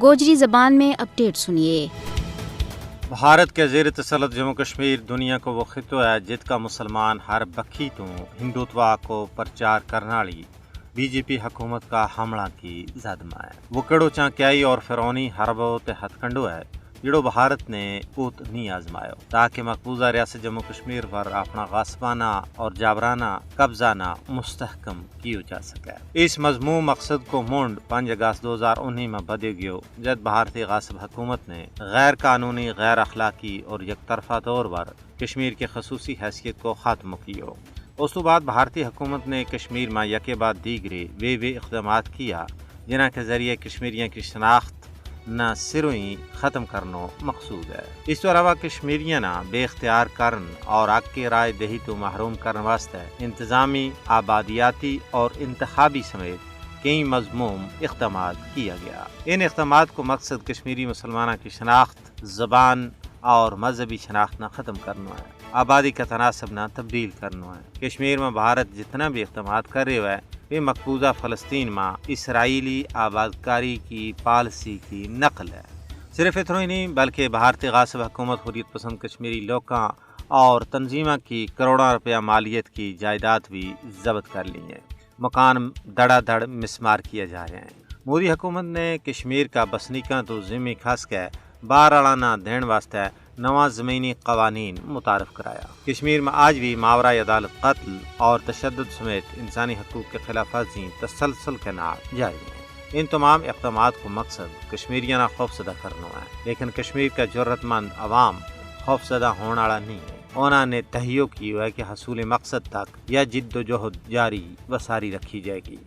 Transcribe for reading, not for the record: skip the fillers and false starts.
گوجری زبان میں اپڈیٹ سنیے۔ بھارت کے زیر تسلط جموں کشمیر دنیا کو وہ خطہ ہے جت کا مسلمان ہر بکھی تو ہندوتوا کو پرچار کرنے والی بی جے پی حکومت کا حملہ کی زدمہ ہے۔ وہ کڑو چانکیائی اور فرعونی حربوں تے ہتھ کنڈو ہے جڑو بھارت نے اوت نہیں آزمایا تاکہ مقبوضہ ریاست جموں کشمیر پر اپنا غاصبانہ اور جابرانہ قبضہ نہ مستحکم کیو جا سکے۔ اس مضموم مقصد کو مونڈ 5 اگست 2019 میں بدے گیو جب بھارتی غاصب حکومت نے غیر قانونی، غیر اخلاقی اور یک طرفہ طور پر کشمیر کی خصوصی حیثیت کو ختم کیو۔ اس تو بعد بھارتی حکومت نے کشمیر میں یکے بعد دیگرے وہ اقدامات کیا جنہ کے ذریعے کشمیریوں کی شناخت نہ صرف ختم کرنا مقصود ہے۔ اس تو علاوہ کشمیریوں نہ بے اختیار کرن اور حق کی رائے دہی تو محروم کرنے واسطے انتظامی، آبادیاتی اور انتخابی سمیت کئی مضموم اقدامات کیا گیا۔ ان اقدامات کو مقصد کشمیری مسلمانوں کی شناخت، زبان اور مذہبی شناخت نہ ختم کرنا ہے، آبادی کا تناسب نہ تبدیل کرنا ہے۔ کشمیر میں بھارت جتنا بھی اقدامات کر رہے ہے یہ مقبوضہ فلسطین میں اسرائیلی آبادکاری کی پالیسی کی نقل ہے۔ صرف اتنا ہی نہیں بلکہ بھارتی غاصب حکومت حریت پسند کشمیری لوگوں اور تنظیموں کی کروڑوں روپیہ مالیت کی جائیداد بھی ضبط کر لی ہے۔ مکان دڑا دڑ مسمار کیے جا رہے ہیں۔ مودی حکومت نے کشمیر کا بسنیکاں تو ذمہ خاص کے بارالانہ دین واسطے نواں زمینی قوانین متعارف کرایا۔ کشمیر میں آج بھی ماورائے عدالت قتل اور تشدد سمیت انسانی حقوق کے خلاف ورزی تسلسل کے نام جاری ہیں۔ ان تمام اقدامات کو مقصد کشمیریوں نہ خوف زدہ کرنا ہے، لیکن کشمیر کا جرت مند عوام خوف زدہ ہونے والا نہیں ہے۔ انہوں نے تہیہ کی ہے کہ حصول مقصد تک یا جد و جہد جاری و ساری رکھی جائے گی۔